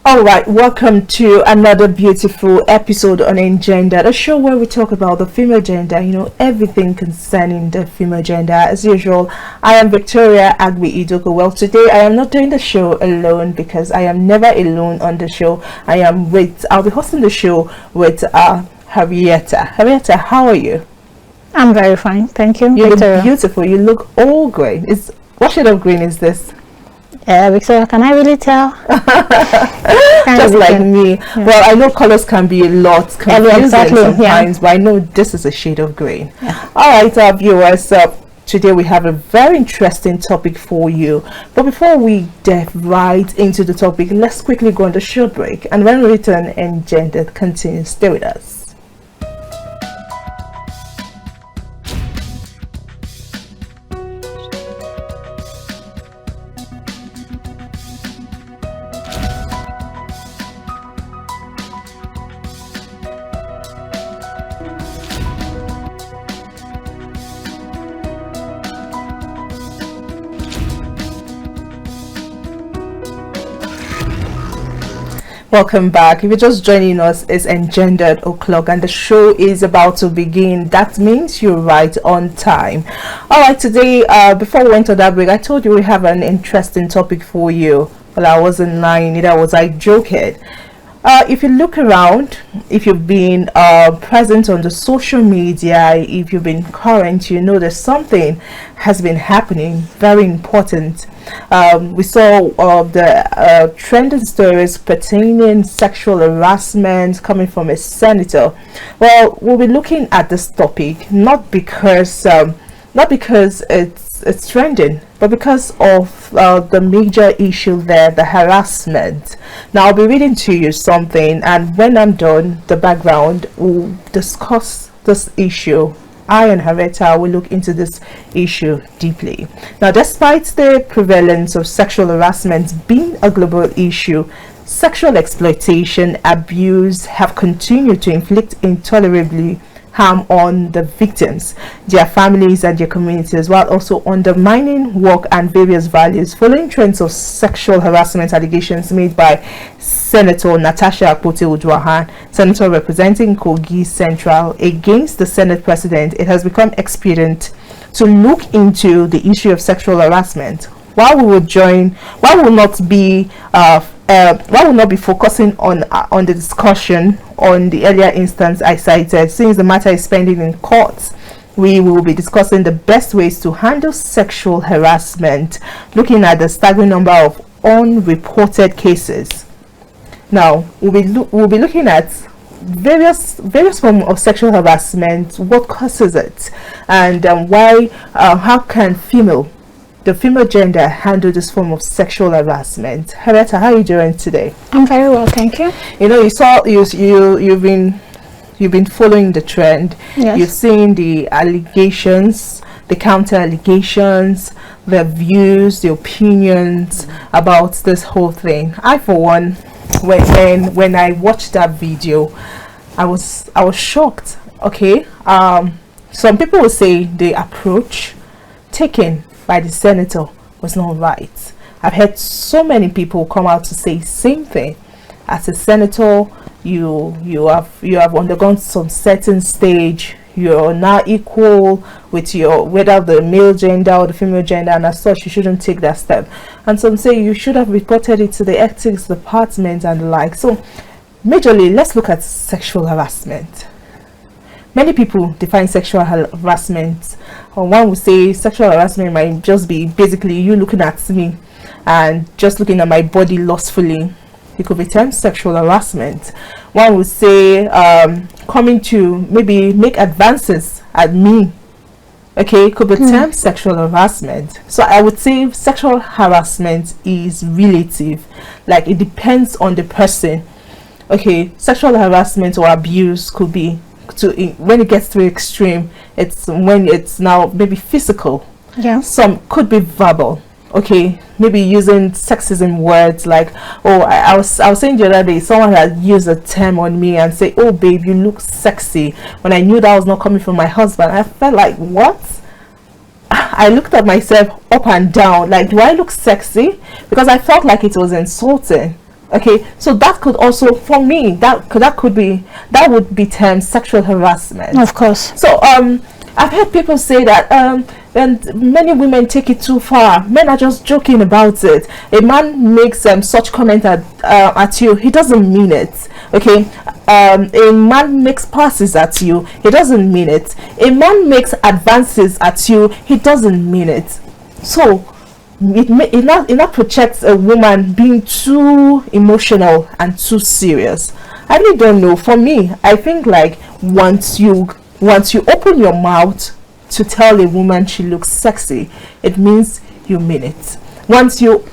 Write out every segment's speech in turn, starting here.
All right, welcome to another beautiful episode on Engendered, a show where we talk about the female gender, everything concerning the female gender. As usual, I am Victoria Agbi. Well, today I am not doing the show alone because I am never alone on the show. I'll be hosting the show with Harriet. Harriet, how are you? I'm very fine, thank you. You Victoria. look beautiful. You look all green. What shade of green is this? Victoria, can I really tell? Just like me. Yeah. Well, I know colors can be a lot confusing sometimes, but I know this is a shade of green. Yeah. All right, our viewers. Today we have a very interesting topic for you. But before we dive right into the topic, let's quickly go on the short break. And when we return, Engendered continues. Stay with us. Welcome back. If you're just joining us, it's Engendered o'clock and the show is about to begin. That means you're right on time. All right, today before we went on that break, I told you we have an interesting topic for you. Well, I wasn't lying, neither was I joking. If you look around, if you've been present on the social media, if you've been current, you know that something has been happening very important. We saw the trending stories pertaining sexual harassment coming from a senator. Well, we'll be looking at this topic not because it's trending, but because of the major issue there, the harassment. Now I'll be reading to you something, and when I'm done, the background, we'll discuss this issue. I and Harriet will look into this issue deeply. Now, despite the prevalence of sexual harassment being a global issue, sexual exploitation, abuse have continued to inflict intolerably harm on the victims, their families and their communities, while also undermining work and various values. Following trends of sexual harassment allegations made by Senator Natasha Akpote-Uduaghan, Senator representing Kogi Central, against the Senate President, it has become expedient to look into the issue of sexual harassment. While we will not be focusing on the discussion on the earlier instance I cited, since the matter is pending in courts, we will be discussing the best ways to handle sexual harassment, looking at the staggering number of unreported cases. Now, we'll be looking at various forms of sexual harassment, what causes it, and how can the female gender handle this form of sexual harassment. Harriet, how are you doing today? I'm very well, thank you. You've been following the trend. Yes. You've seen the allegations, the counter allegations, the views, the opinions about this whole thing. I, for one, when I watched that video, I was shocked. Okay, some people will say the approach taken by the senator was not right. I've heard so many people come out to say same thing. As a senator, you have undergone some certain stage. You're now equal with whether the male gender or the female gender, and as such you shouldn't take that step. And some say you should have reported it to the ethics department and the like. So majorly, let's look at sexual harassment. Many people define sexual harassment, or one would say sexual harassment might just be basically you looking at me and just looking at my body lustfully. It could be termed sexual harassment. One would say coming to maybe make advances at me. Okay, it could be termed sexual harassment. So I would say sexual harassment is relative, like it depends on the person. Okay, sexual harassment or abuse could be when it gets to extreme, it's when it's now maybe physical. Yeah. Some could be verbal. Okay, maybe using sexism words like, oh, I was saying the other day, someone had used a term on me and say, oh babe, you look sexy, when I knew that was not coming from my husband. I felt like, what? I looked at myself up and down, like, do I look sexy? Because I felt like it was insulting. Okay, so that could also, for me, that would be termed sexual harassment. Of course. So I've heard people say that and many women take it too far. Men are just joking about it. A man makes such comment at you, he doesn't mean it. Okay, a man makes passes at you, he doesn't mean it. A man makes advances at you, he doesn't mean it. So it not projects a woman being too emotional and too serious. I really don't know. For me, I think like once you open your mouth to tell a woman she looks sexy, it means you mean it. Once you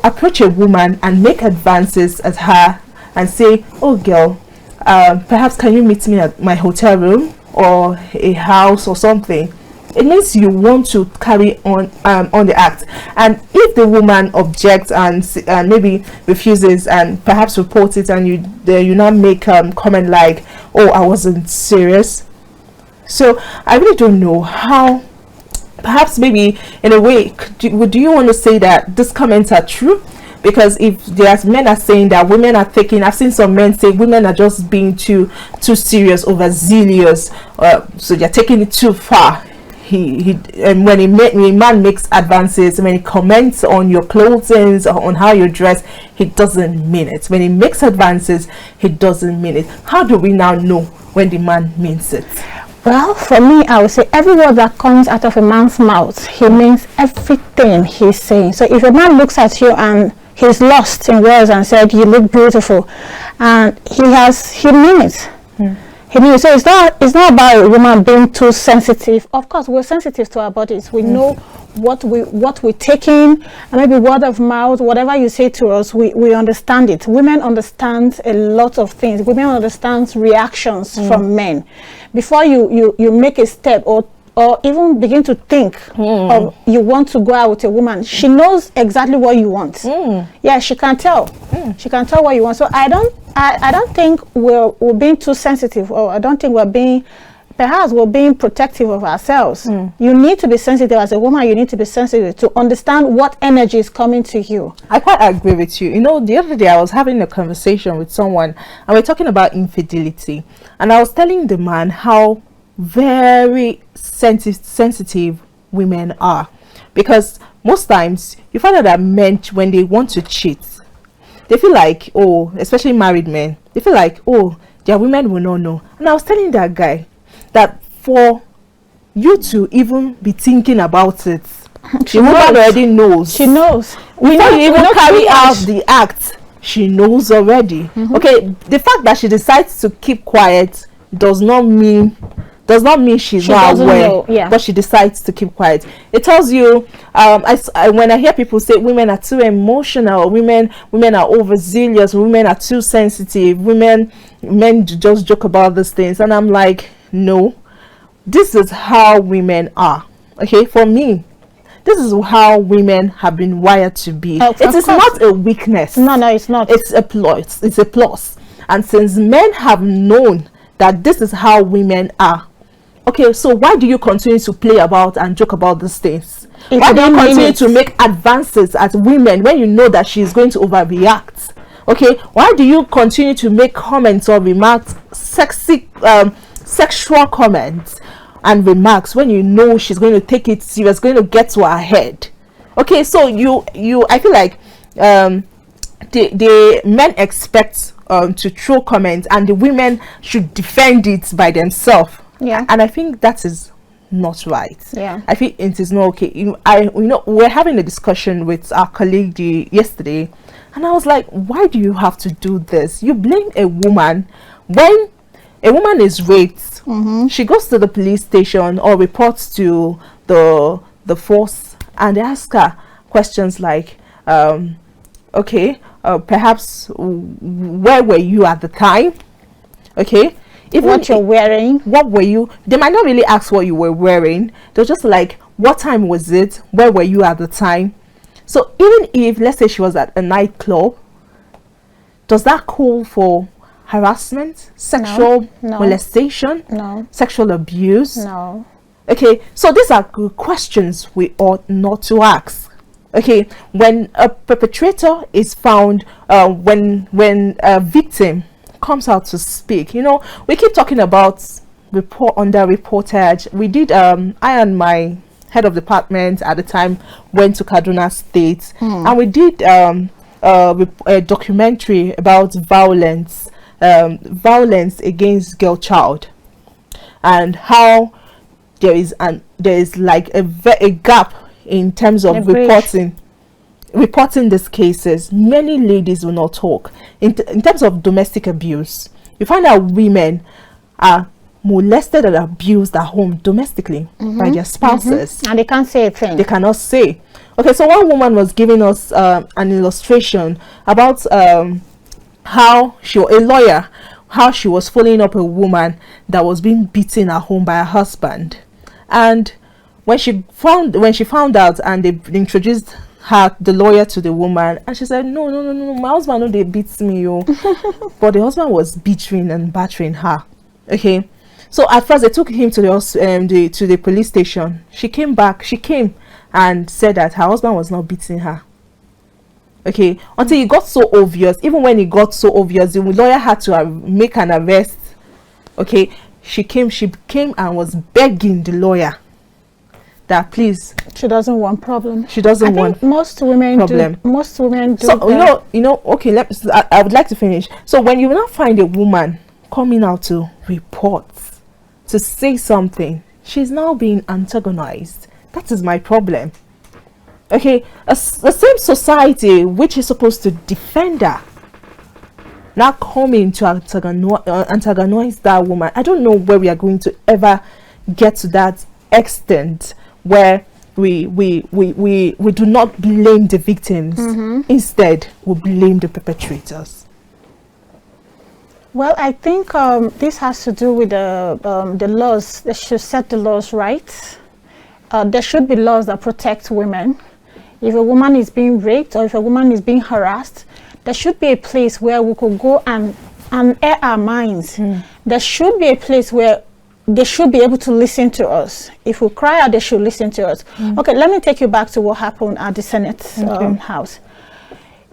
approach a woman and make advances at her and say, oh girl, perhaps can you meet me at my hotel room or a house or something, it means you want to carry on the act. And if the woman objects and maybe refuses and perhaps reports it, and you now make comment like, oh, I wasn't serious. So I really don't know how, perhaps maybe in a way, do you want to say that these comments are true? Because if there's men are saying that women are taking, I've seen some men say women are just being too serious, overzealous, so they're taking it too far. And when a man makes advances, when he comments on your clothing or on how you dress, he doesn't mean it. When he makes advances, he doesn't mean it. How do we now know when the man means it? Well, for me, I would say every word that comes out of a man's mouth, he means everything he's saying. So if a man looks at you and he's lost in words and said, you look beautiful, and he means it. So it's not about a woman being too sensitive. Of course, we're sensitive to our bodies. We know what we're taking, and maybe word of mouth, whatever you say to us, we understand it. Women understand a lot of things. Women understand reactions from men. Before you make a step or even begin to think of you want to go out with a woman, she knows exactly what you want. Yeah, she can tell. She can tell what you want. So I don't think we're being too sensitive, or I don't think perhaps we're being protective of ourselves. You need to be sensitive as a woman. You need to be sensitive to understand what energy is coming to you. I quite agree with you. You know, the other day I was having a conversation with someone and we're talking about infidelity, and I was telling the man how very sensitive women are, because most times you find out that men, when they want to cheat, they feel like, oh, especially married men, they feel like, oh, their women will not know. And I was telling that guy that for you to even be thinking about it, the woman already knows. She knows. Before you even carry out the act, she knows already. Okay, the fact that she decides to keep quiet does not mean she's not aware, but she decides to keep quiet. It tells you, when I hear people say women are too emotional, women are overzealous, women are too sensitive, men just joke about these things, and I'm like, no, this is how women are. Okay, for me, this is how women have been wired to be. It is not a weakness. No, it's not. It's a plus. It's a plus. And since men have known that this is how women are, okay, so why do you continue to play about and joke about these things? Why do you continue to make advances at women when you know that she's going to overreact? Okay, why do you continue to make comments or remarks, sexual comments and remarks, when you know she's going to take it serious, going to get to her head? Okay, so I feel like the men expect to throw comments, and the women should defend it by themselves. Yeah, and I think that is not right. Yeah, I think it is not okay. We're having a discussion with our colleague yesterday, and I was like, why do you have to do this? You blame a woman when a woman is raped. She goes to the police station or reports to the force, and they ask her questions like, okay, perhaps where were you at the time? Okay, even what you're wearing, what were you? They might not really ask what you were wearing. They're just like, what time was it? Where were you at the time? So even if, let's say, she was at a nightclub, does that call for harassment, sexual molestation, sexual abuse? No. Okay, so these are good questions we ought not to ask. Okay, when a perpetrator is found, when a victim comes out to speak, you know, we keep talking about underreported. We did I and my head of department at the time went to Kaduna State, and we did a documentary about violence against girl child, and how there is like a gap in terms of reporting these cases. Many ladies will not talk. In terms of domestic abuse, you find that women are molested and abused at home domestically by their spouses, and they can't say a thing. They cannot say. Okay, so one woman was giving us an illustration about how a lawyer, how she was following up a woman that was being beaten at home by her husband, and when she found out and they introduced the lawyer to the woman, and she said, no, my husband, no, they beats me, yo. But the husband was beating and battering her. Okay, so at first they took him to the police station. She came and said that her husband was not beating her. Okay, until it got so obvious. Even when it got so obvious, the lawyer had to make an arrest. Okay, she came and was begging the lawyer that please, she doesn't want problem. She doesn't want most women problem. Most women do. So you know. Okay, I would like to finish. So when you now find a woman coming out to report, to say something, she's now being antagonized. That is my problem. Okay, the same society which is supposed to defend her now coming to antagonize that woman. I don't know where we are going to ever get to that extent where we do not blame the victims. Instead, we blame the perpetrators. Well, I think this has to do with the laws. They should set the laws right. There should be laws that protect women. If a woman is being raped or if a woman is being harassed, there should be a place where we could go and air our minds. There should be a place where they should be able to listen to us. If we cry out, they should listen to us. Okay, let me take you back to what happened at the Senate House.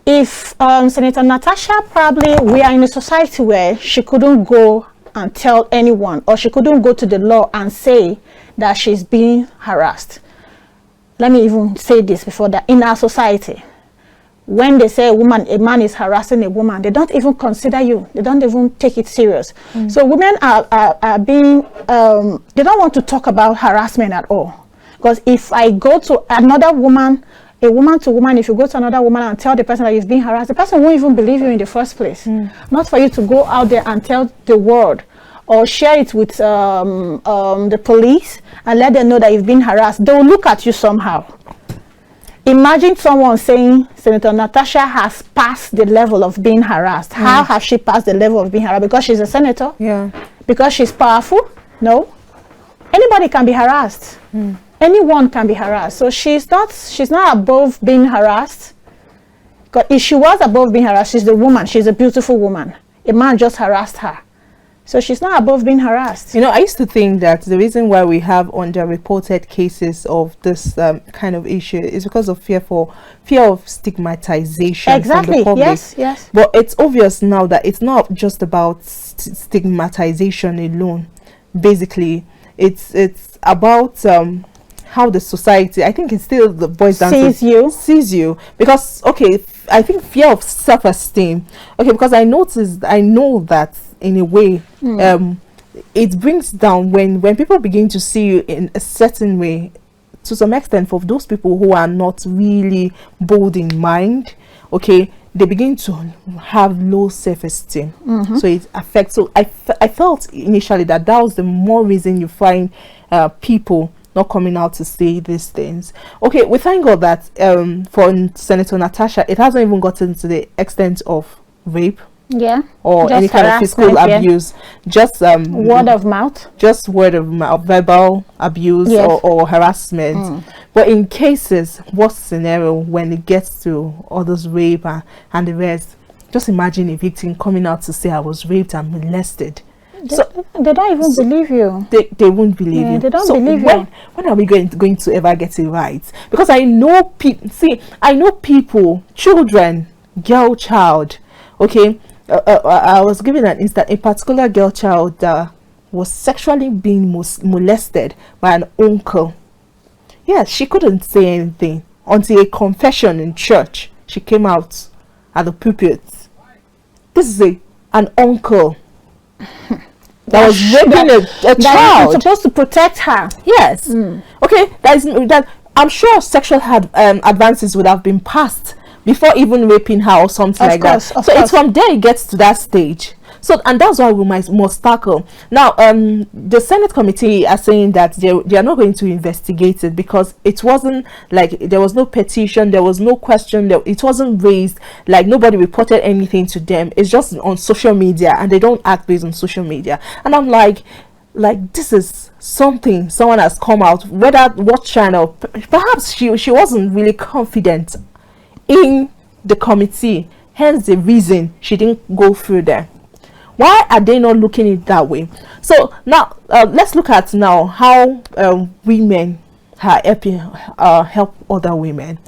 If Senator Natasha, probably we are in a society where she couldn't go and tell anyone, or she couldn't go to the law and say that she's being harassed. Let me even say this before that. In our society, when they say a man is harassing a woman, they don't even consider you. They don't even take it serious. So women are being, they don't want to talk about harassment at all. Because if I go to another woman, a woman to woman, if you go to another woman and tell the person that you've been harassed, the person won't even believe you in the first place. Not for you to go out there and tell the world or share it with the police and let them know that you've been harassed. They will look at you somehow. Imagine someone saying Senator Natasha has passed the level of being harassed. How has she passed the level of being harassed? Because she's a senator? Yeah. Because she's powerful? No. Anybody can be harassed. Anyone can be harassed. So she's not above being harassed. Because if she was above being harassed, she's the woman. She's a beautiful woman. A man just harassed her. So she's not above being harassed. You know, I used to think that the reason why we have underreported cases of this kind of issue is because of fear of stigmatization from the public. Yes. But it's obvious now that it's not just about stigmatization alone. Basically, it's about how the society, I think it still boils down to sees you. Because okay, I think fear of self-esteem. Okay, because I know that in a way it brings down when people begin to see you in a certain way, to some extent. For those people who are not really bold in mind, okay, they begin to have low self-esteem. So it affects. So I felt initially that was the more reason you find people not coming out to say these things. Okay, we thank God that for Senator Natasha, it hasn't even gotten to the extent of rape, or any kind of physical abuse. Just word of mouth, verbal abuse, or harassment. But in cases, what scenario when it gets to others rape and the rest? Just imagine a victim coming out to say, I was raped and molested. They don't even believe you. They won't believe you. They don't believe you. When are we going to ever get it right? Because I know people, children, girl child. Okay, I was given an instance. A particular girl child that was sexually being molested by an uncle. Yes, she couldn't say anything until a confession in church. She came out at the pulpit. This is an uncle that was raping a child. You're supposed to protect her. Yes. Okay. That I'm sure sexual advances would have been passed before even raping her or something like that. So it's from there it gets to that stage. So, and that's why we must tackle. Now, the Senate committee are saying that they are not going to investigate it because it wasn't like there was no petition, there was no question, it wasn't raised, like nobody reported anything to them. It's just on social media and they don't act based on social media. And I'm like this is something someone has come out, whether what channel, perhaps she wasn't really confident in the committee, hence the reason she didn't go through there. Why are they not looking at it that way? So now let's look at now how women are help other women.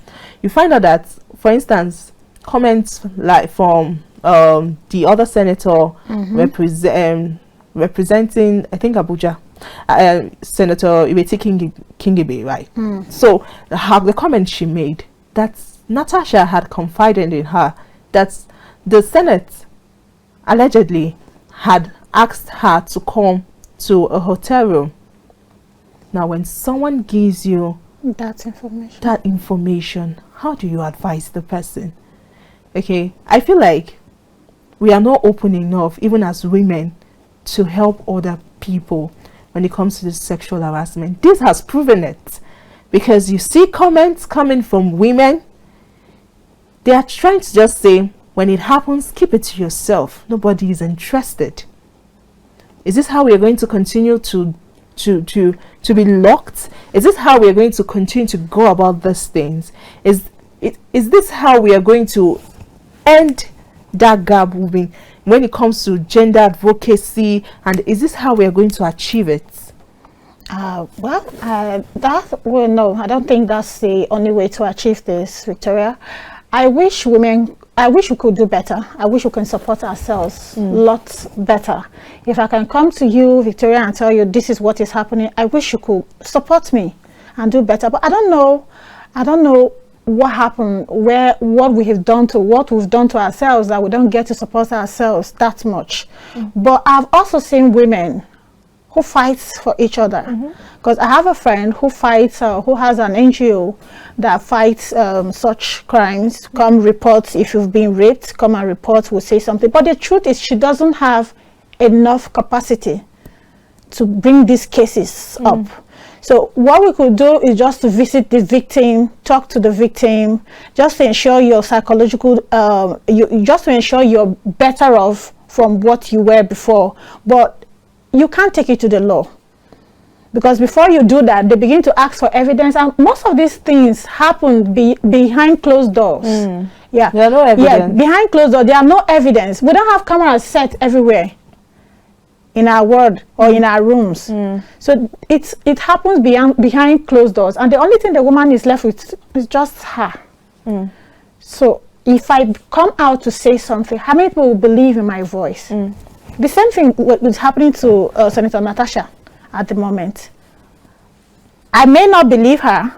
You find out that, for instance, comments like from the other senator representing, I think, Abuja, Senator Ibeti Kingibe, right? So the comment she made, that Natasha had confided in her that the Senate allegedly had asked her to come to a hotel room. Now, when someone gives you that information, how do you advise the person? Okay, I feel like we are not open enough, even as women, to help other people when it comes to this sexual harassment. This has proven it, because you see comments coming from women. They are trying to just say, when it happens, keep it to yourself. Nobody is interested. Is this how we are going to continue to be locked? Is this how we are going to continue to go about these things? Is this how we are going to end that gap moving when it comes to gender advocacy? And is this how we are going to achieve it? No, I don't think that's the only way to achieve this, Victoria. I wish we could do better. I wish we can support ourselves lots better. If I can come to you, Victoria, and tell you this is what is happening, I wish you could support me and do better. But I don't know what happened, what we've done to ourselves, that we don't get to support ourselves that much. But I've also seen women who fights for each other, because I have a friend who fights, who has an NGO that fights such crimes. Come report if you've been raped, come and report, we'll say something. But the truth is, she doesn't have enough capacity to bring these cases up. So what we could do is just to visit the victim, talk to the victim, just to ensure your psychological, just to ensure you're better off from what you were before. But you can't take it to the law, because before you do that, they begin to ask for evidence, and most of these things happen behind closed doors. Yeah, there are no evidence. Yeah, behind closed doors, there are no evidence. We don't have cameras set everywhere in our ward or in our rooms. So it happens behind closed doors, and the only thing the woman is left with is just her. So if I come out to say something, how many people will believe in my voice? The same thing is happening to Senator Natasha at the moment. I may not believe her.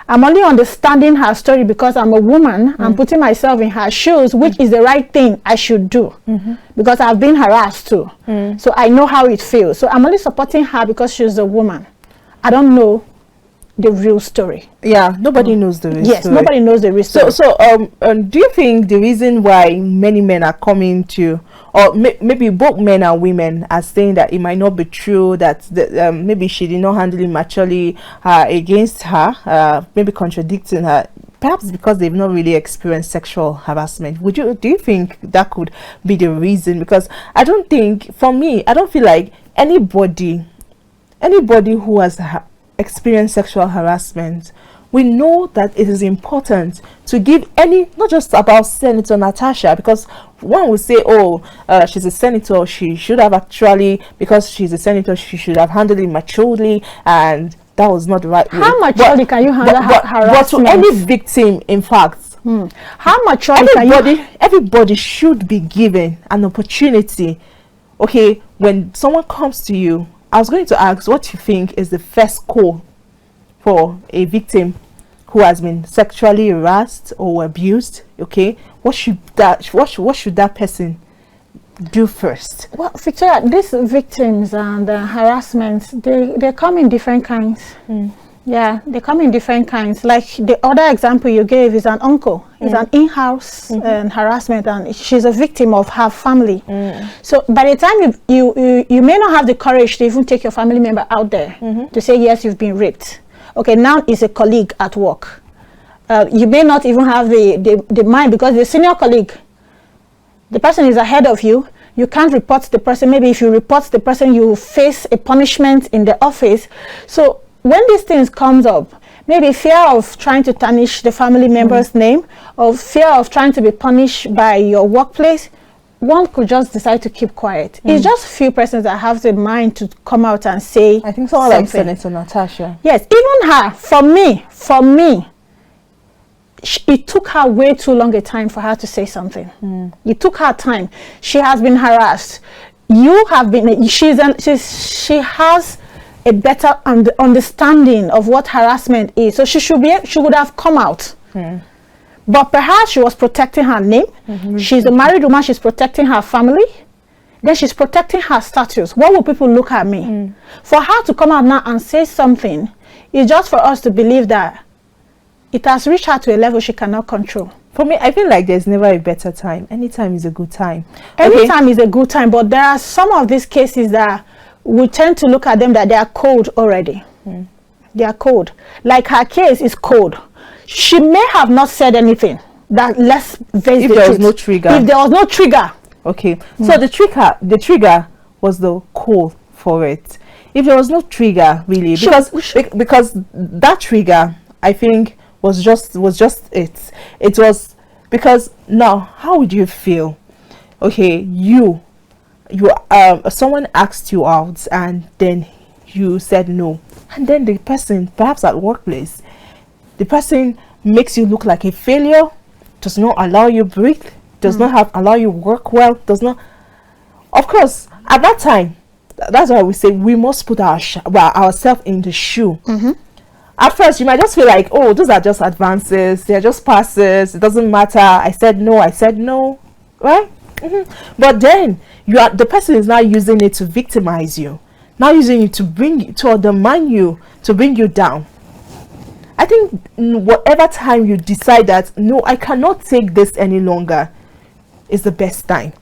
I'm only understanding her story because I'm a woman. I'm putting myself in her shoes, which is the right thing I should do, because I've been harassed too. So I know how it feels. So I'm only supporting her because she's a woman. I don't know the real story. Yeah, nobody knows the real story. Yes, nobody knows the real story. So do you think the reason why many men are coming to, or maybe both men and women are saying that it might not be true, that maybe she did not handle it maturely against her, maybe contradicting her, perhaps because they've not really experienced sexual harassment? Do you think that could be the reason? Because I don't think, for me, I don't feel like anybody who has experienced sexual harassment we know that it is important to give any, not just about Senator Natasha, because one will say, oh, she's a senator, she should have actually, because she's a senator, she should have handled it maturely, and that was not the right way. How maturely can you handle harassment? But to any victim, in fact, how maturely everybody should be given an opportunity. Okay, when someone comes to you, I was going to ask what you think is the first call for a victim who has been sexually harassed or abused. Okay, what should that person do first? Well, Victoria, these victims and harassment, they come in different kinds. Yeah, they come in different kinds. Like the other example you gave is an uncle. It's an in-house harassment, and she's a victim of her family. So by the time you may not have the courage to even take your family member out there to say, yes, you've been raped. Okay, now it's a colleague at work. You may not even have the mind, because the senior colleague, the person is ahead of you. You can't report the person. Maybe if you report the person, you face a punishment in the office. So when these things comes up, maybe fear of trying to tarnish the family member's name, or fear of trying to be punished by your workplace, one could just decide to keep quiet. It's just few persons that have the mind to come out and say. I think someone like Senator Natasha. Yes, even her. For me, it took her way too long a time for her to say something. It took her time. She has been harassed. You have been. She has a better understanding of what harassment is. So she would have come out. But perhaps she was protecting her name. She's a married woman. She's protecting her family. Then she's protecting her status. What will people look at me? For her to come out now and say something is just for us to believe that it has reached her to a level she cannot control. For me, I feel like there's never a better time. Any time is a good time. Any time is a good time, but there are some of these cases that we tend to look at them that they are cold already. They are cold. Like her case is cold. She may have not said anything. That let's face if the there truth. was no trigger. If there was no trigger. Okay. So the trigger was the call for it. If there was no trigger, really, because that trigger, I think, was just it. It was because now, how would you feel? Okay, you someone asked you out and then you said no, and then the person, perhaps at workplace, the person makes you look like a failure, does not allow you breathe, does not allow you work well, does not. Of course, at that time, that's why we say we must put ourselves in the shoe. At first, you might just feel like, oh, those are just advances, they're just passes, it doesn't matter. I said no, right? But then the person is now using it to victimize you, now using it to undermine you, to bring you down. I think whatever time you decide that no, I cannot take this any longer, is the best time.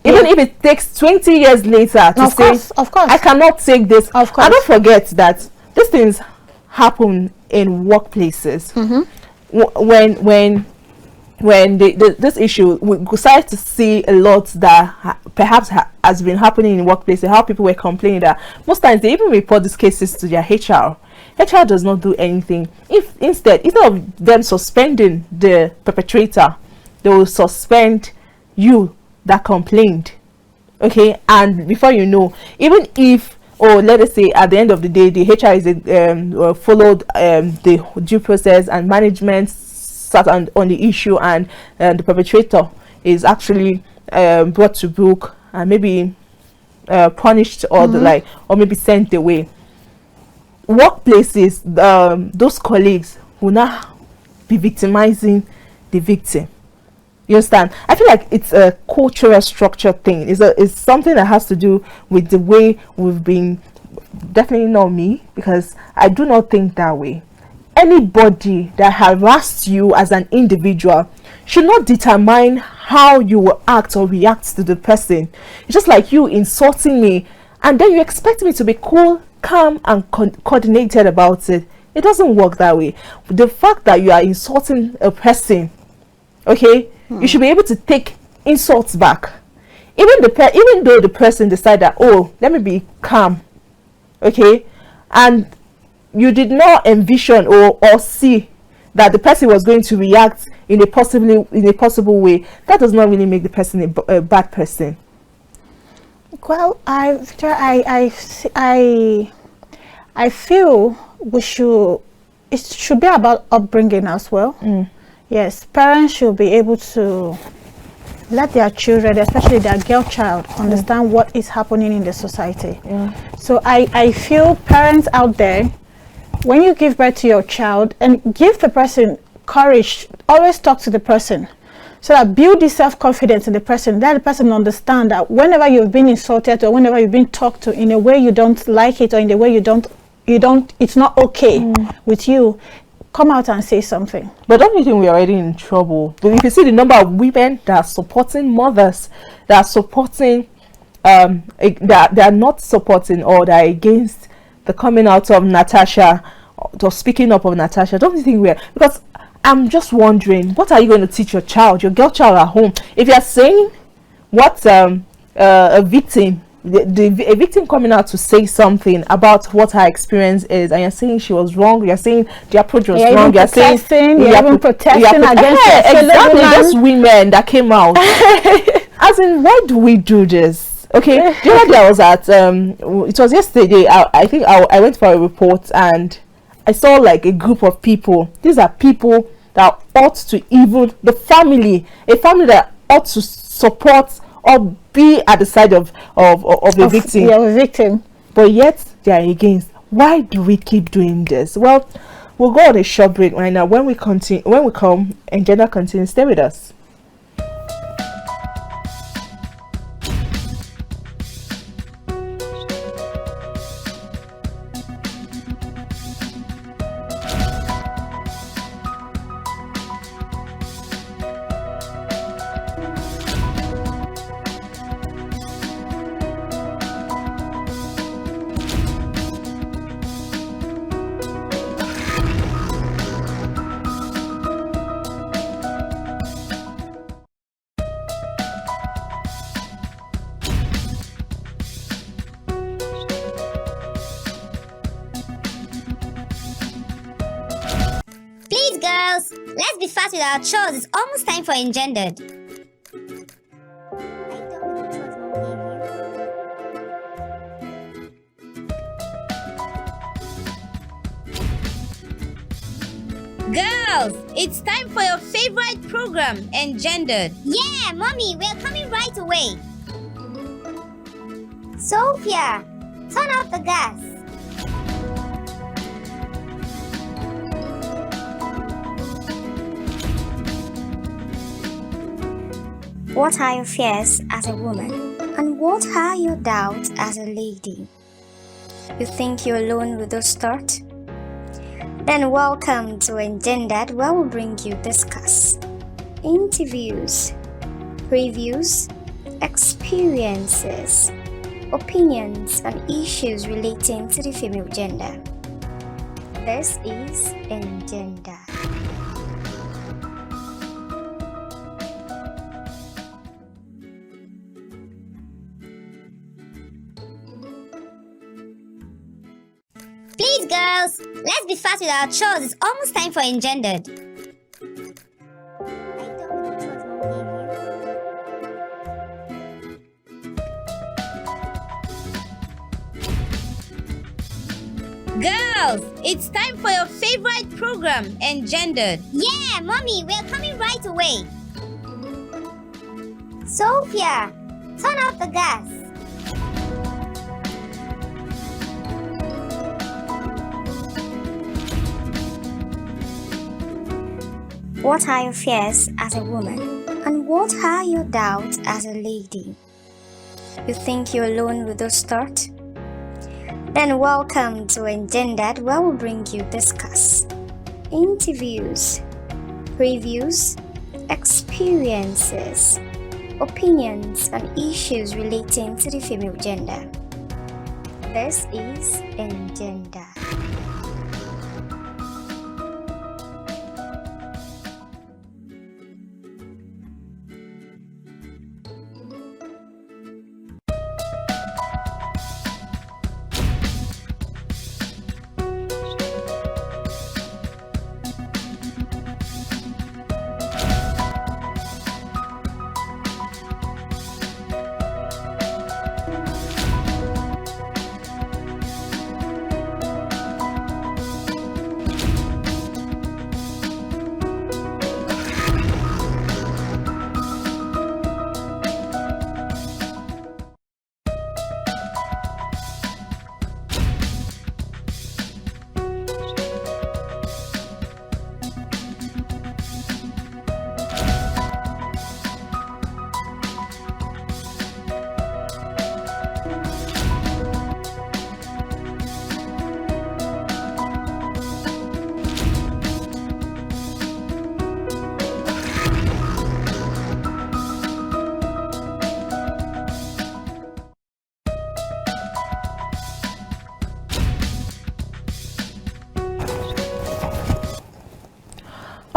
Even if it takes 20 years later to say, of course, I cannot take this. Of course. And don't forget that these things happen in workplaces. When this issue, we started to see a lot that perhaps has been happening in workplaces, how people were complaining that most times they even report these cases to their HR. HR does not do anything. Instead of them suspending the perpetrator, they will suspend you that complained. Okay, and before you know, even if, or let us say at the end of the day, the HR is followed the due process and management sat on the issue, and the perpetrator is actually brought to book and maybe punished or the like, or maybe sent away. Workplaces, those colleagues will now be victimizing the victim. You understand? I feel like it's a cultural structure thing. It's something that has to do with the way we've been. Definitely not me, because I do not think that way. Anybody that harassed you as an individual should not determine how you will act or react to the person. It's just like you insulting me, and then you expect me to be cool, calm, and coordinated about it. It doesn't work that way. The fact that you are insulting a person, okay, you should be able to take insults back, even though the person decided that, oh, let me be calm, okay, and you did not envision or see that the person was going to react in a possible way, that does not really make the person a bad person. Well, I feel it should be about upbringing as well. Yes, parents should be able to let their children, especially their girl child, understand what is happening in the society. So I feel parents out there, when you give birth to your child, and give the person courage, always talk to the person, so that build this self-confidence in the person, that the person understand that whenever you've been insulted or whenever you've been talked to in a way you don't like it, or in the way you don't it's not okay with you, come out and say something. But don't you think we're already in trouble? But if you see the number of women that are supporting mothers, that are supporting that they are not supporting, or that are against the coming out of Natasha, or speaking up of Natasha, don't you think we're, because I'm just wondering, what are you going to teach your child, your girl child at home, if you're saying what a victim, a victim coming out to say something about what her experience is, and you're saying she was wrong, you're saying the approach was wrong, you're saying you're even protesting against exactly those women that came out. As in, why do we do this? Okay, the other day I was at it was yesterday, I think I went for a report, and I saw like a group of people. These are people that ought to, even a family that ought to support or be at the side of a victim. Yeah, a victim. But yet they are against. Why do we keep doing this? Well, we'll go on a short break right now. When we come, Engender continues. Stay with us. Please, girls, let's be fast with our chores. It's almost time for Engendered. Girls, it's time for your favorite program, Engendered. Yeah, Mommy, we're coming right away. Sophia, turn off the gas. What are your fears as a woman? And what are your doubts as a lady? You think you're alone with those thoughts? Then welcome to Engendered, where we'll bring you discuss, interviews, previews, experiences, opinions, and issues relating to the female gender. This is Engendered. Please, girls, let's be fast with our chores. It's almost time for Engendered. Girls, it's time for your favorite program, Engendered. Yeah, Mommy, we're coming right away. Sophia, turn off the gas. What are your fears as a woman? And what are your doubts as a lady? You think you're alone with those thoughts? Then welcome to Engendered, where we'll bring you discuss, interviews, previews, experiences, opinions, and issues relating to the female gender. This is Engendered.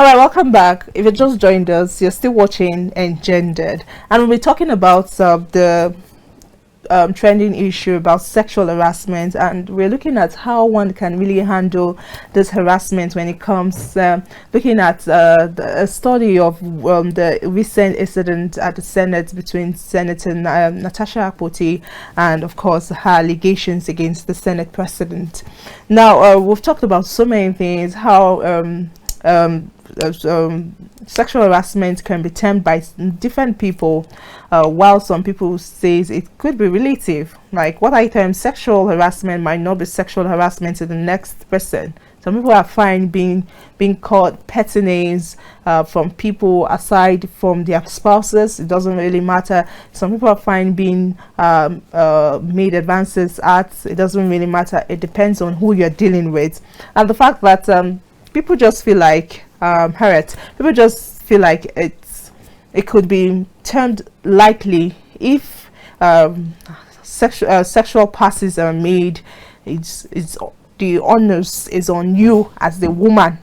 All right, welcome back. If you just joined us, you're still watching Engendered, and we'll be talking about the trending issue about sexual harassment, and we're looking at how one can really handle this harassment when it comes looking at a study of the recent incident at the Senate between Senator Natasha Akpoti and of course her allegations against the Senate president. Now we've talked about so many things, how sexual harassment can be termed by different people, while some people says it could be relative. Like what I term sexual harassment might not be sexual harassment to the next person. Some people are fine being called petty names from people aside from their spouses. It doesn't really matter. Some people are fine being made advances at. It doesn't really matter. It depends on who you're dealing with, and the fact that people just feel like Harriet, people just feel like it could be termed lightly if sexual passes are made. It's the onus is on you as the woman,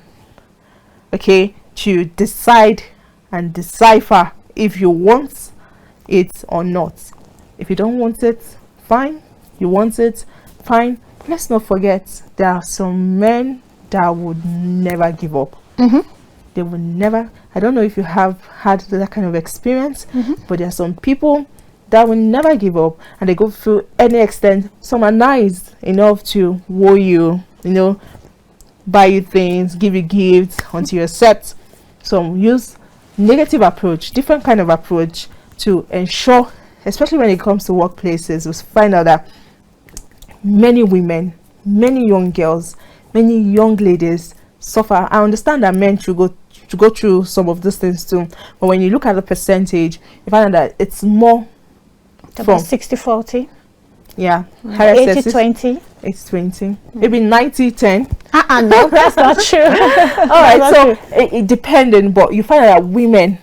okay, to decide and decipher if you want it or not. If you don't want it, fine. You want it, fine. Let's not forget there are some men that would never give up. They will never. I don't know if you have had that kind of experience, but there are some people that will never give up, and they go through any extent. Some are nice enough to woo you, you know, buy you things, give you gifts until you accept. Some use negative approach, different kind of approach to ensure, especially when it comes to workplaces. We find out that many women, many young girls, many young ladies suffer. I understand that men should go through some of these things too, but when you look at the percentage, you find out that it's more from 60-40. Yeah, 80-20. 80-20, maybe 90-10. No, that's not true. All right, so it depending, but you find out that women,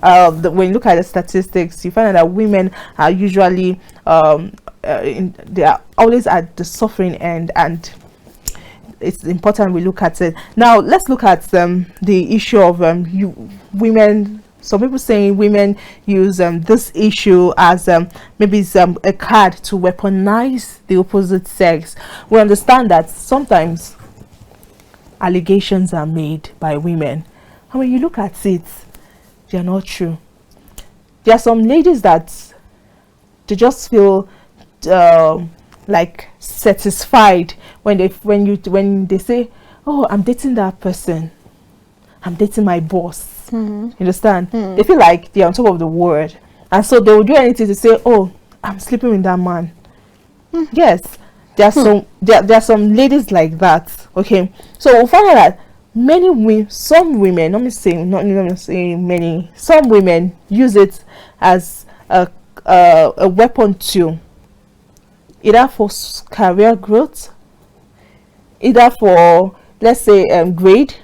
when you look at the statistics, you find out that women are usually they are always at the suffering end, and it's important we look at it. Now let's look at the issue of women. Some people saying women use this issue as maybe it's a card to weaponize the opposite sex. We understand that sometimes allegations are made by women, and when you look at it, they are not true. There are some ladies that they just feel like satisfied when they say, oh, I'm dating that person, I'm dating my boss. You understand? They feel like they're on top of the world, and so they will do anything to say, oh, I'm sleeping with that man. Yes, there are some ladies like that. Okay, so we'll find out that some women, some women use it as a weapon to either for career growth, either for, let's say, grade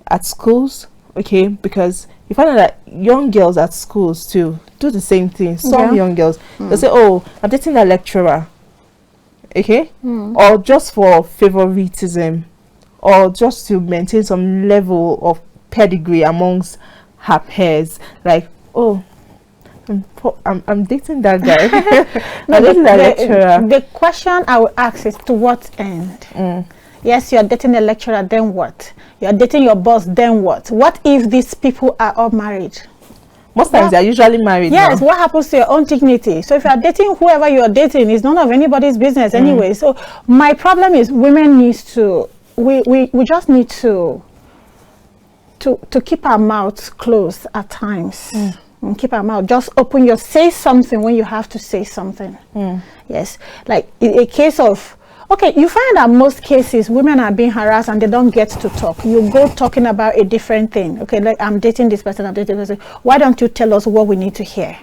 at schools. Okay, because you find out that young girls at schools too do the same thing. Some young girls, they say, oh, I'm dating a lecturer, okay, or just for favoritism, or just to maintain some level of pedigree amongst her peers. Like, oh, I'm dating that guy. I'm dating that lecturer. The question I would ask is, to what end? Yes, you're dating a lecturer, then what? You're dating your boss, then what? What if these people are all married? Most times they're usually married. Yes, now. what happens to your own dignity? So if you're dating whoever you're dating, it's none of anybody's business anyway. So my problem is women needs to, we just need to keep our mouths closed at times. And keep our mouth, just open your, say something when you have to say something. Yes, like in a case of, okay, you find that most cases women are being harassed and they don't get to talk. You go talking about a different thing. Okay, like, I'm dating this person, I'm dating this person. Why don't you tell us what we need to hear?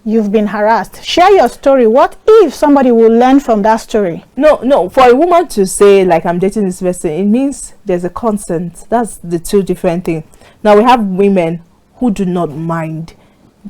You've been harassed. Share your story. What if somebody will learn from that story? No, for a woman to say, like, I'm dating this person, it means there's a consent. That's the two different things. Now we have women who do not mind.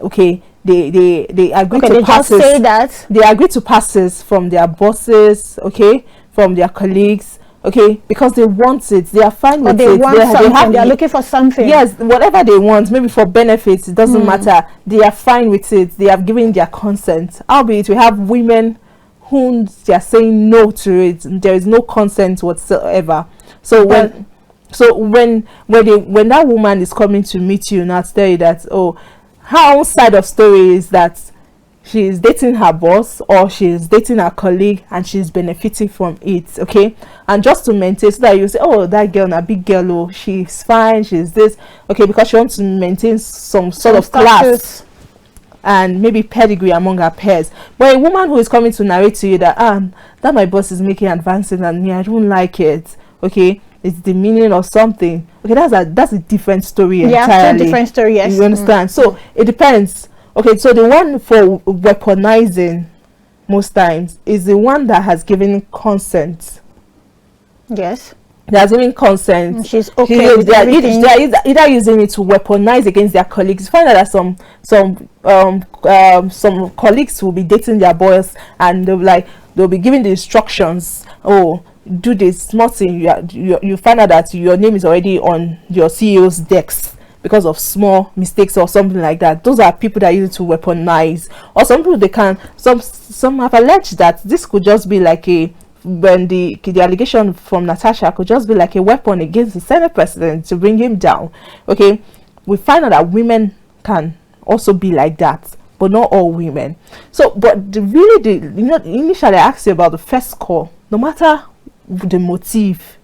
Okay, they agree to passes. Just say that. They agree to passes from their bosses, okay, from their colleagues, okay, because they want it, they are fine with they it, want something, they are looking for something. Yes, whatever they want, maybe for benefits, it doesn't matter, they are fine with it, they have given their consent. Albeit we have women whom they are saying no to it, there is no consent whatsoever. So when that woman is coming to meet you, not tell you that, oh, her own side of story is that she is dating her boss or she is dating her colleague and she's benefiting from it, okay, and just to maintain, so that you say, oh, that girl, a big girl, oh, she's fine, she's this, okay, because she wants to maintain some sort of class and maybe pedigree among her peers. But a woman who is coming to narrate to you that that my boss is making advances and me, I don't like it, okay, it's demeaning or something, okay, that's a different story entirely. Yeah, it's a different story, yes. You understand? So it depends. Okay, so the one for weaponizing most times is the one that has given consent. Yes. They are giving consent. And she's okay with everything. They are either using it to weaponize against their colleagues. You find out that some colleagues will be dating their boys and they'll be giving the instructions. Oh, do this nothing. You find out that your name is already on your CEO's desk because of small mistakes or something like that. Those are people that use it to weaponize. Or some people some have alleged that this could just be like when the allegation from Natasha could just be like a weapon against the Senate president to bring him down. Okay, we find out that women can also be like that, but not all women. So, but initially I asked you about the first call. No matter the motive,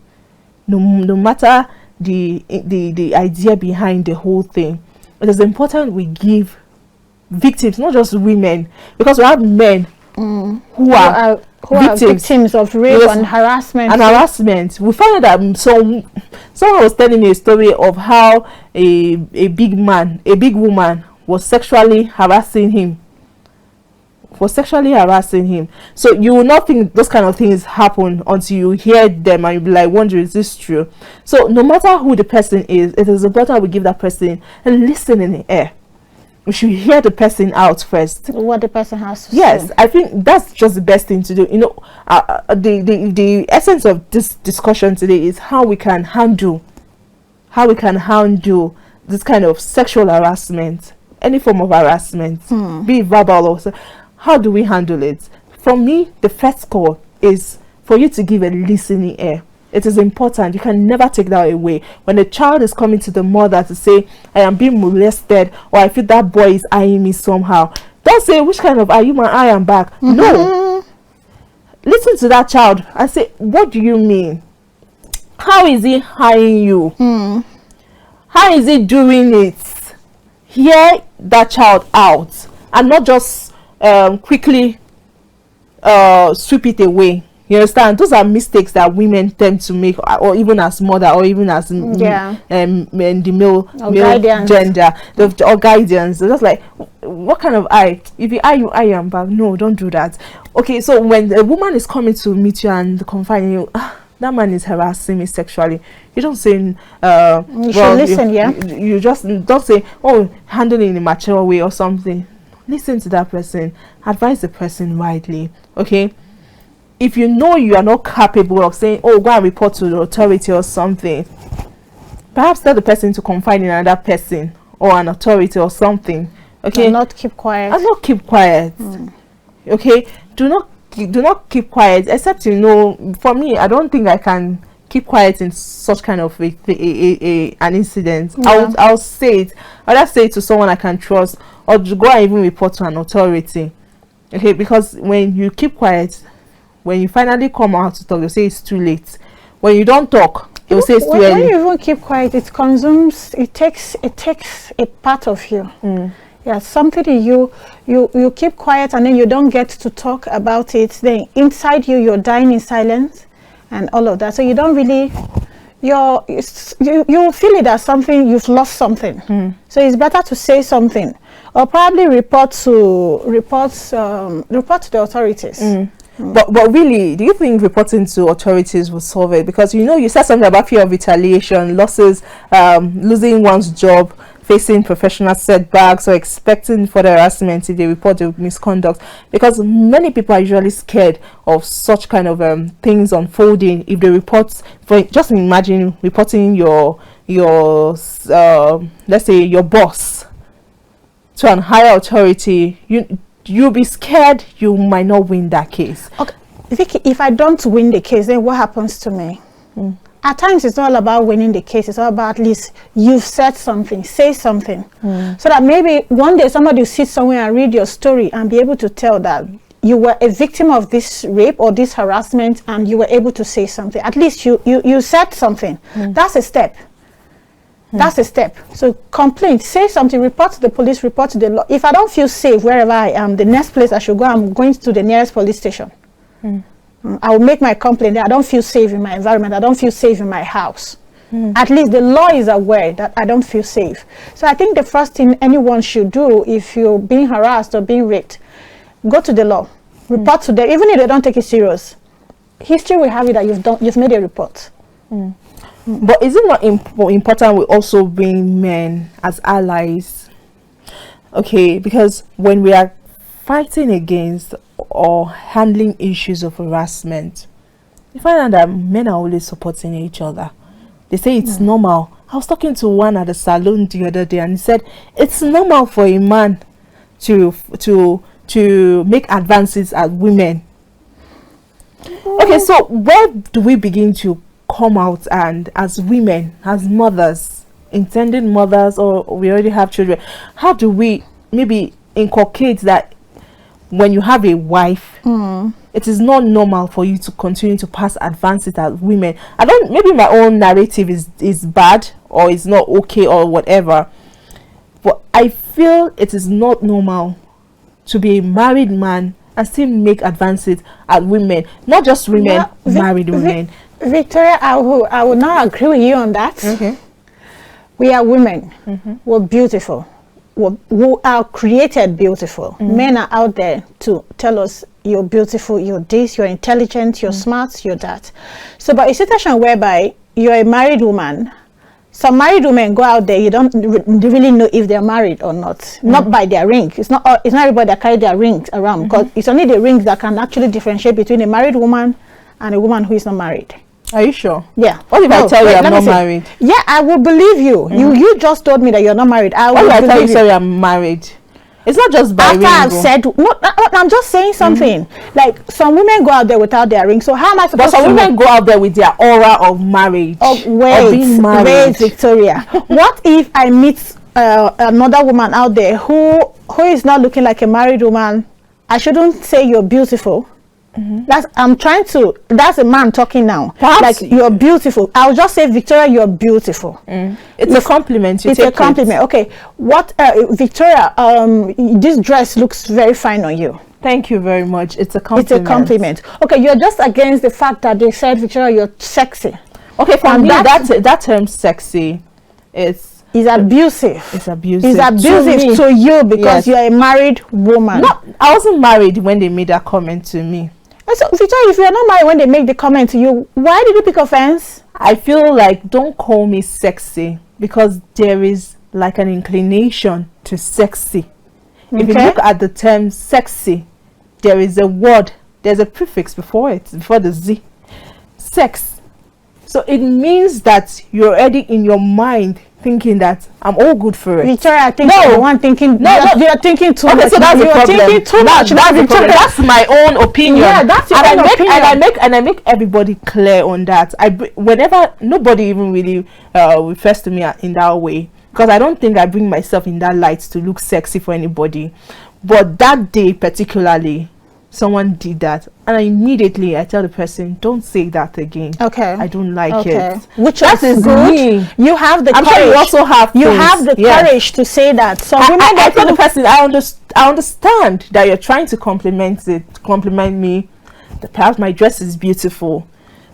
no matter the idea behind the whole thing, it is important we give victims, not just women, because we have men who are victims of rape, yes, and harassment. We find out that someone was telling me a story of how a big woman was sexually harassing him. So you will not think those kind of things happen until you hear them and you'll be like wondering, is this true? So no matter who the person is, it is important we give that person a listen in the air. We should hear the person out first, what the person has to say. Yes, I think that's just the best thing to do. The essence of this discussion today is how we can handle this kind of sexual harassment, any form of harassment, be it verbal or so. How do we handle it? For me, the first call is for you to give a listening ear. It is important. You can never take that away. When a child is coming to the mother to say, I am being molested, or I feel that boy is eyeing me somehow, don't say, which kind of eye? You my eye am back. No. Listen to that child and say, what do you mean? How is he eyeing you? How is he doing it? Hear that child out and not just quickly sweep it away. You understand? Those are mistakes that women tend to make, or even as mother, or even as in the male gender, or guidance. They're just like, what kind of eye? If you eye, you eye am back. No, don't do that. Okay, so when a woman is coming to meet you and confiding you, that man is harassing me sexually, you don't say you should listen. You just don't say, oh, handle it in a mature way or something. Listen to that person, advise the person widely. Okay, if you know you are not capable of saying, oh, go and report to the authority or something, perhaps tell the person to confide in another person or an authority or something. Okay, and not keep quiet. Okay, do not keep quiet, except for me, I don't think I can keep quiet in such kind of an incident. I'll say it. I'll just say it to someone I can trust, or to go and even report to an authority. Okay, because when you keep quiet, when you finally come out to talk, they'll say it's too late. When you don't talk, they'll say it's too early. When you even keep quiet, it takes a part of you. Yeah, something you keep quiet and then you don't get to talk about it. Then inside you're dying in silence and all of that. So you don't really, you feel it as something, you've lost something. So it's better to say something, or probably report to the authorities. But really, do you think reporting to authorities will solve it? Because you said something about fear of retaliation, losses, losing one's job, facing professional setbacks or expecting further harassment if they report the misconduct, because many people are usually scared of such kind of things unfolding if they report. For just imagine reporting your let's say your boss to an higher authority. You'll be scared you might not win that case. Okay, Vicky, if I don't win the case, then what happens to me? At times it's all about winning the case. It's all about at least you've said something, say something, so that maybe one day somebody will sit somewhere and read your story and be able to tell that you were a victim of this rape or this harassment, and you were able to say something. At least you said something. That's a step. That's a step. So complain, say something, report to the police, report to the law. If I don't feel safe wherever I am, the next place I should go, I'm going to the nearest police station. I will make my complaint that I don't feel safe in my environment. I don't feel safe in my house. At least the law is aware that I don't feel safe. So I think the first thing anyone should do if you're being harassed or being raped, go to the law, report to them, even if they don't take it serious. History will have it that you've made a report. But is it not important we also bring men as allies? Okay, because when we are fighting against or handling issues of harassment, you find out that men are always supporting each other. They say it's normal. I was talking to one at the salon the other day, and he said it's normal for a man to make advances at women. Okay, so where do we begin to come out and as women, as mothers, intended mothers, or we already have children, how do we maybe inculcate that when you have a wife, it is not normal for you to continue to pass advances at women? I don't, maybe my own narrative is bad or is not okay or whatever, but I feel it is not normal to be a married man and still make advances at women, not just women, married women. Victoria, I will not agree with you on that. Okay. We are women. We're beautiful. We are created beautiful. Men are out there to tell us you're beautiful, you're this, you're intelligent, you're smart, you're that. So, but a situation whereby you're a married woman, some married women go out there, you don't really know if they're married or not. Not by their ring. It's not everybody that carry their rings around, because it's only the rings that can actually differentiate between a married woman and a woman who is not married. Are you sure? Yeah. What if I tell you I'm not married? Yeah, I will believe you. You just told me that you're not married. What if I tell you, sorry, I'm married? It's not just by ring. After I've said, no, I'm just saying something. Like, some women go out there without their ring. So how am I supposed to? But some women go out there with their aura of marriage. Wait, Victoria. What if I meet another woman out there who is not looking like a married woman? I shouldn't say you're beautiful. That's a man talking now. Perhaps like, you're beautiful. I'll just say, Victoria, you're beautiful. It's a compliment. It's a compliment. Okay. What, Victoria, this dress looks very fine on you. Thank you very much. It's a compliment. It's a compliment. Okay, you're just against the fact that they said, Victoria, you're sexy. Okay, for me, that term sexy is abusive. It's abusive. It's abusive to you because you're a married woman. No, I wasn't married when they made that comment to me. So, Victoria, if you're not married when they make the comment to you, why did you pick offense? I feel like, don't call me sexy, because there is like an inclination to sexy. If you look at the term sexy, there is a word, there's a prefix before it, before the Z. Sex. So it means that you're already in your mind thinking that I'm all good for it. Victoria, I think you're the one thinking. You're thinking too much. So that's the problem. Thinking too much. That's my own opinion. Yeah, that's your own opinion. And I make everybody clear on that. Whenever nobody even really refers to me in that way, because I don't think I bring myself in that light to look sexy for anybody. But that day particularly, someone did that, and immediately I tell the person, don't say that again. Okay, I don't like it. Which is good. Me. You have the courage. Sure you also have the courage to say that. So I tell the person, I understand that you're trying to compliment me, that perhaps my dress is beautiful,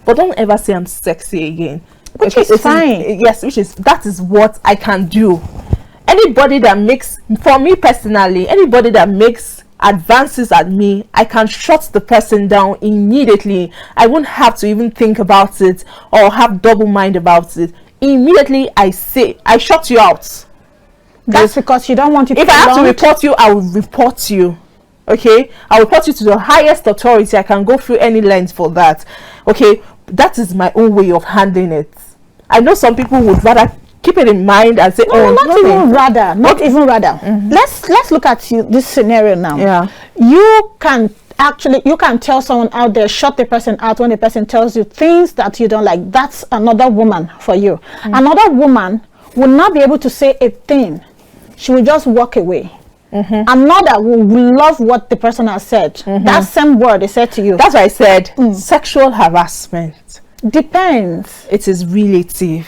but don't ever say I'm sexy again. Which is fine. That is what I can do. Anybody that makes, for me personally, anybody that makes advances at me, I can shut the person down immediately. I won't have to even think about it or have double mind about it. Immediately I say, I shut you out. That's because you don't want it. If I have to report you, I will report you. Okay, I'll report you to the highest authority. I can go through any length for that. Okay, that is my own way of handling it. I know some people would rather keep it in mind and say, no, not even rather, not even rather. Let's look at this scenario now. Yeah, you can tell someone out there, shut the person out when the person tells you things that you don't like. That's another woman for you. Another woman will not be able to say a thing. She will just walk away. Another will love what the person has said. That same word they said to you. That's why I said sexual harassment depends. It is relative.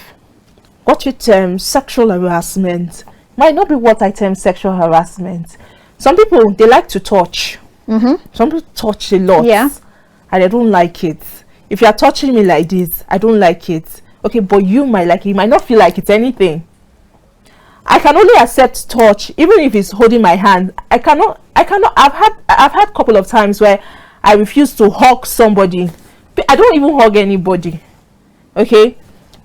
What you term sexual harassment might not be what I term sexual harassment. Some people, they like to touch. Some people touch a lot, and I don't like it. If you are touching me like this, I don't like it. Okay, but you might like it. You might not feel like it's anything. I can only accept touch even if it's holding my hand. I cannot. I've had a couple of times where I refuse to hug somebody. I don't even hug anybody. Okay,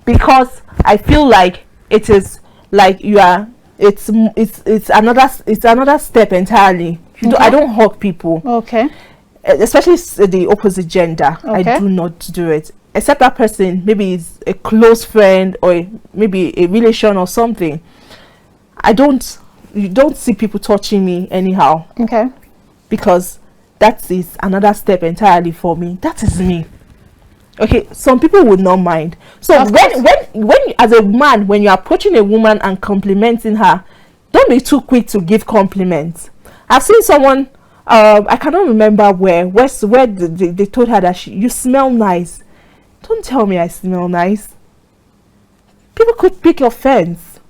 because I feel like it is like you are. It's another step entirely. I don't hug people. Okay. Especially the opposite gender. Okay. I do not do it. Except that person maybe is a close friend or maybe a relation or something. You don't see people touching me anyhow. Okay. Because that is another step entirely for me. That is me. Okay, some people would not mind. So when as a man, when you're approaching a woman and complimenting her, don't be too quick to give compliments. I've seen someone, I cannot remember where they told her that you smell nice. Don't tell me I smell nice. People could pick offense.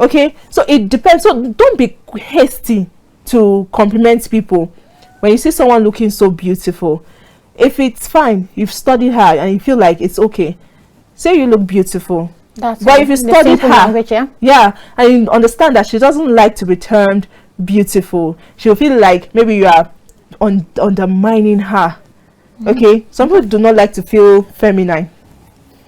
Okay, so it depends. So don't be hasty to compliment people when you see someone looking so beautiful. If it's fine, you've studied her and you feel like it's okay, say you look beautiful. But if you studied her language, and you understand that she doesn't like to be termed beautiful, she'll feel like maybe you are undermining her. Okay, some people do not like to feel feminine.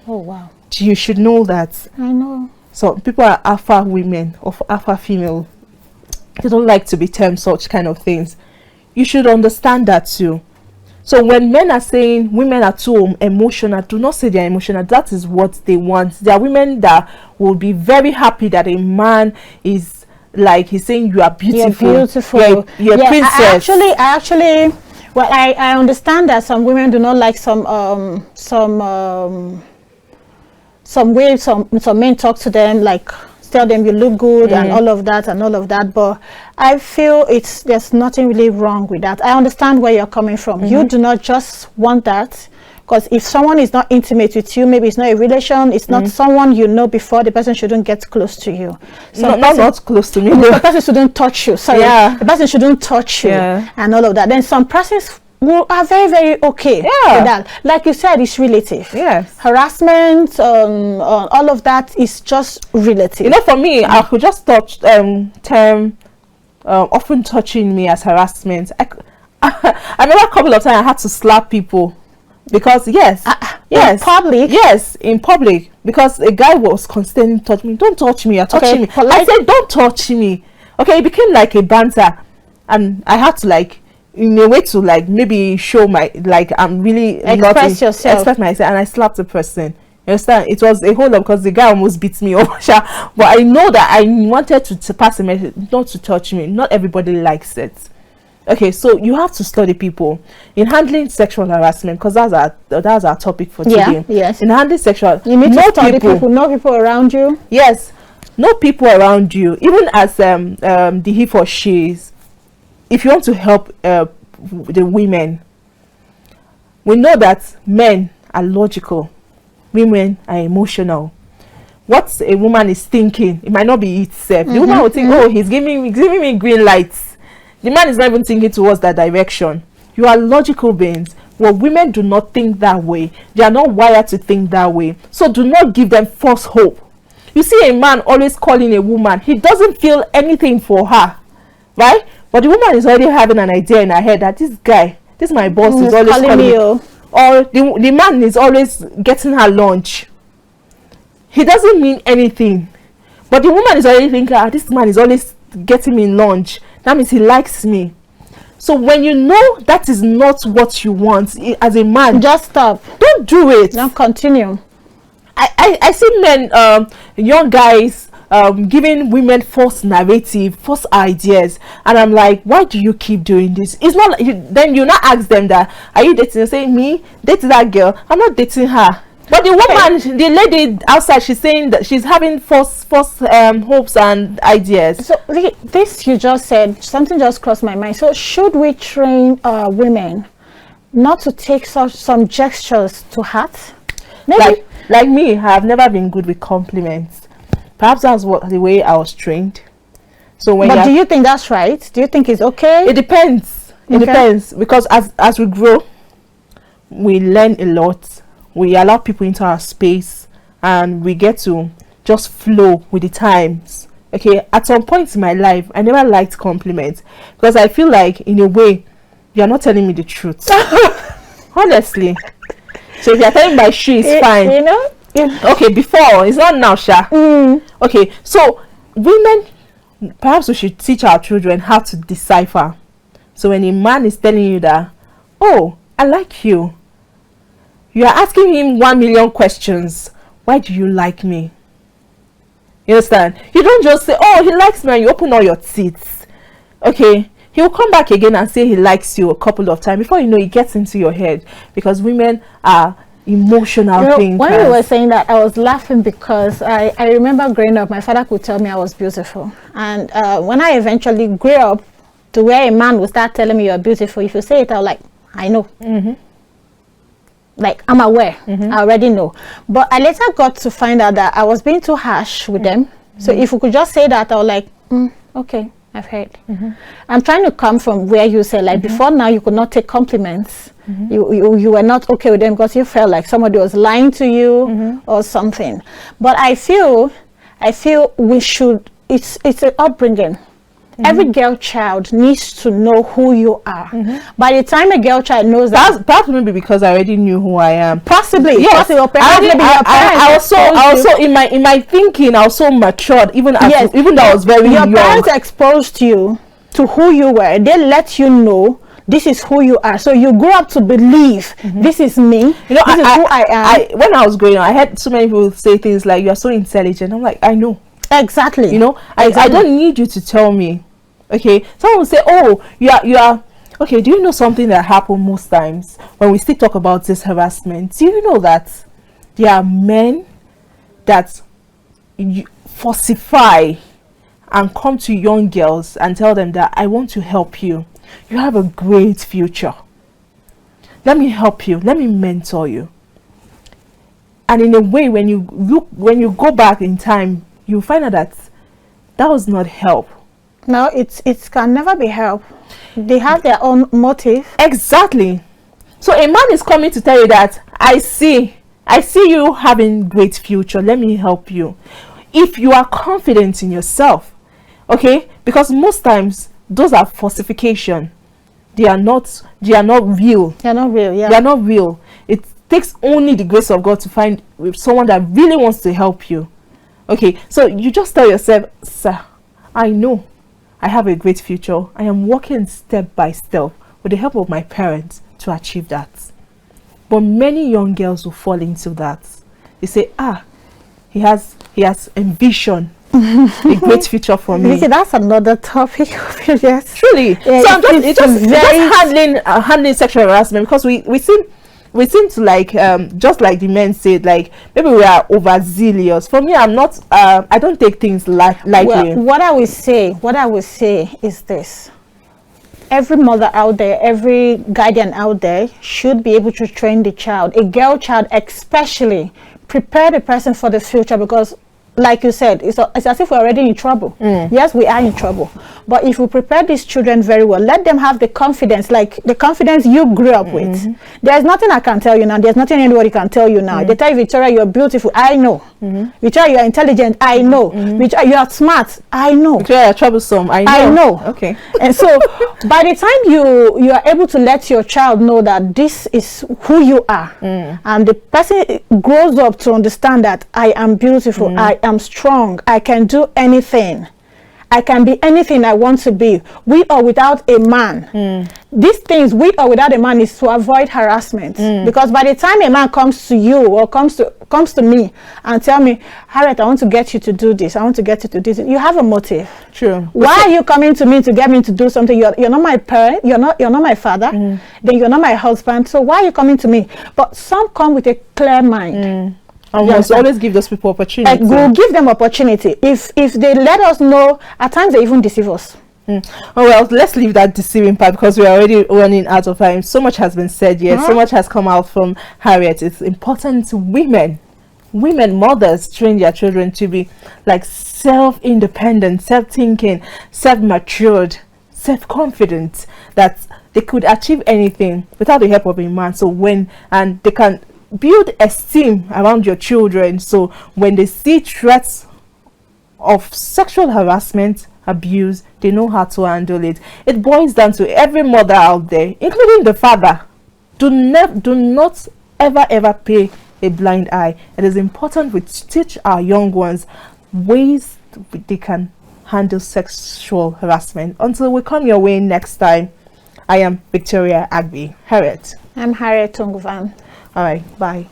Oh wow, you should know that. I know. So people are alpha women or alpha female. They don't like to be termed such kind of things. You should understand that too. So when men are saying women are too emotional, do not say they're emotional. That is what they want. There are women that will be very happy that a man is like, he's saying you are beautiful. You're beautiful. You're a princess. I understand that some women do not like some way some men talk to them, like tell them you look good and all of that, but I feel there's nothing really wrong with that. I understand where you're coming from. You do not just want that, because if someone is not intimate with you, maybe it's not a relation, it's not someone you know before, the person shouldn't get close to you. So not close to me. The person shouldn't touch you. Sorry, the person shouldn't touch you and all of that. Then some persons are very, very okay with that. Like you said, it's relative. Yes. Harassment, all of that is just relative. You know, for me, I could just touch term often touching me as harassment. I remember a couple of times I had to slap people because in public. Yes, in public, because a guy was constantly touching me. Don't touch me, you're touching me. I said, don't touch me. Okay, it became like a banter, and I had to, like, in a way to, like, maybe show my, like, I'm really express myself, and I slapped the person. You understand? It was a hold up because the guy almost beat me over. But I know that I wanted to pass a message not to touch me. Not everybody likes it. Okay, so you have to study people in handling sexual harassment, because that's our topic for today. Yes. In handling sexual, you need to study people, know people around you. Yes, know people around you, even as the he or she's. If you want to help the women, we know that men are logical, women are emotional. What a woman is thinking, it might not be itself. The woman will think, oh, he's giving me green lights. The man is not even thinking towards that direction. You are logical beings. Well, women do not think that way. They are not wired to think that way. So do not give them false hope. You see a man always calling a woman, he doesn't feel anything for her, right? But the woman is already having an idea in her head that this my boss is always calling me. Or the man is always getting her lunch. He doesn't mean anything. But the woman is already thinking, this man is always getting me lunch. That means he likes me. So when you know that is not what you want as a man, just stop. Don't do it. Don't continue. I see men, young guys, giving women false narrative, false ideas, and I'm like, why do you keep doing this? It's not like then you not ask them that, are you dating? They say, me dating that girl, I'm not dating her. But the woman, the lady outside, she's saying that she's having false hopes and ideas. So this you just said, something just crossed my mind. So should we train women not to take some gestures to heart? Maybe. Like me, I have never been good with compliments. Perhaps that's the way I was trained. So when do you think that's right? Do you think it's okay? It depends. It depends, because as we grow, we learn a lot. We allow people into our space, and we get to just flow with the times. Okay, at some point in my life, I never liked compliments because I feel like, in a way, you're not telling me the truth. Honestly. So if you're telling my shoe is fine, you know. Okay, before, it's not now, Sha. Okay, so women, perhaps we should teach our children how to decipher. So when a man is telling you that, oh, I like you, you are asking him 1 million questions. Why do you like me? You understand? You don't just say, oh, he likes me, and you open all your teeth. Okay, he'll come back again and say he likes you a couple of times. Before you know, it gets into your head, because women are emotional thinkers. When you were saying that, I was laughing because I remember growing up, my father could tell me I was beautiful. And when I eventually grew up to where a man would start telling me you're beautiful, if you say it, I was like, I know. Like, I'm aware. I already know. But I later got to find out that I was being too harsh with them. So if we could just say that, I was like, okay, I've heard. I'm trying to come from where you said, like, before now, you could not take compliments. You were not okay with them because you felt like somebody was lying to you or something. But I feel we should, it's an upbringing. Every girl child needs to know who you are. By the time a girl child knows that, perhaps maybe because I already knew who I am. Possibly, yes. I also in my thinking, I was so matured, even though I was very young. Your parents exposed you to who you were. They let you know this is who you are. So you grew up to believe this is me. You know, this is who I am. When I was growing up, I had so many people say things like, "You are so intelligent." I'm like, I know. Exactly. You know, I don't need you to tell me. Okay, someone will say, oh, you are okay. Do you know something that happens most times when we still talk about this harassment? Do you know that there are men that falsify and come to young girls and tell them that I want to help you. You have a great future. Let me help you. Let me mentor you. And in a way, when you go back in time, you find out that was not help. No, it can never be help. They have their own motive. Exactly. So a man is coming to tell you that I see you having great future. Let me help you. If you are confident in yourself, okay, because most times those are falsification. They are not real. They are not real. Yeah. They are not real. It takes only the grace of God to find someone that really wants to help you. Okay, so you just tell yourself, sir, I know I have a great future. I am working step by step with the help of my parents to achieve that. But many young girls will fall into that. They say, he has ambition, a great future for me. You see, that's another topic. Yes, truly. Yeah, so it's just handling sexual harassment, because we seem to like just like the men said, like maybe we are overzealous. For me, I'm not. I don't take things lightly. Well, what I would say is this: every mother out there, every guardian out there should be able to train the child, a girl child especially, prepare the person for the future, because like you said, it's as if we're already in trouble. Yes, we are in trouble, But if we prepare these children very well, let them have the confidence, like the confidence you grew up with. There's nothing I can tell you now. There's nothing anybody can tell you now. They tell you, Victoria, you're beautiful. I know. Victoria, you're intelligent. I know. Victoria, you're smart. I know. Victoria, you're troublesome. I know. I know. Okay. And so by the time you are able to let your child know that this is who you are, and the person grows up to understand that I am beautiful, I am strong, I can do anything, I can be anything I want to be, with or without a man. These things, with or without a man, is to avoid harassment. Because by the time a man comes to you or comes to me and tell me, Harriet, I want to get you to do this, I want to get you to do this, you have a motive. True. Why are you coming to me to get me to do something? You're not my parent, you're not my father, then you're not my husband, so why are you coming to me? But some come with a clear mind. And we must always give those people opportunity. We'll give them opportunity. If they let us know, at times they even deceive us. Oh well, let's leave that deceiving part because we're already running out of time. So much has been said yet. So much has come out from Harriet. It's important to women, mothers, train their children to be like self-independent, self-thinking, self-matured, self-confident, that they could achieve anything without the help of a man. So and they can build esteem around your children, so when they see threats of sexual harassment, abuse, they know how to handle it. It boils down to every mother out there, including the father. Do not ever pay a blind eye. It is important we teach our young ones ways they can handle sexual harassment. Until we come your way next time, I am Victoria Agbi. Harriet. I'm Harriet Tornguvan. All right, bye.